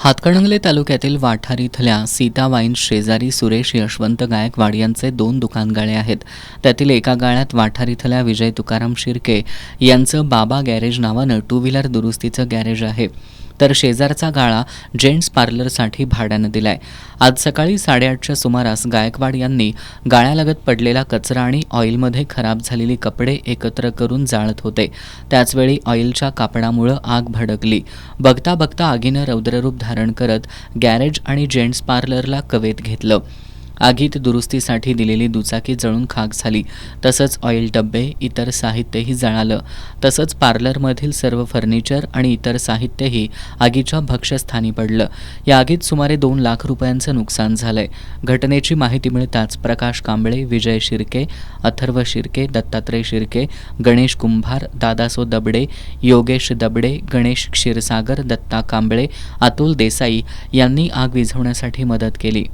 हातकणंगले तालुक्यातील वाठार इथल्या सीता वाईन्स शेजारी सुरेश यशवंत गायकवाड यांचे 2 दुकान गाळे आहेत. त्यातील एका गाळ्यात वाठार इथल्या विजय तुकाराम शिर्के यांचं बाबा गॅरेज नावानं टू व्हीलर दुरुस्तीचं गॅरेज आहे, तर शेजारचा गाळा जेंट्स पार्लरसाठी भाड्यानं दिलाय. आज सकाळी 8:30च्या सुमारास गायकवाड यांनी गाळ्यालगत पडलेला कचरा आणि ऑइलमध्ये खराब झालेली कपडे एकत्र करून जाळत होते. त्याचवेळी ऑइलच्या कापडामुळे आग भडकली. बघता बघता आगीनं रौद्ररूप धारण करत गॅरेज आणि जेंट्स पार्लरला कवेत घेतलं. आगीत दुरुस्तीसाठी दिलेली दुचाकी जळून खाक झाली. तसंच ऑइल डब्बे, इतर साहित्यही जळालं. तसंच पार्लरमधील सर्व फर्निचर आणि इतर साहित्यही आगीच्या भक्ष्यस्थानी पडलं. या आगीत सुमारे 2 लाख रुपयांचं नुकसान झालंय. घटनेची माहिती मिळताच प्रकाश कांबळे, विजय शिर्के, अथर्व शिर्के, दत्तात्रय शिर्के, गणेश कुंभार, दादासो दबडे, योगेश दबडे, गणेश क्षीरसागर, दत्ता कांबळे, अतुल देसाई यांनी आग विझवण्यासाठी मदत केली.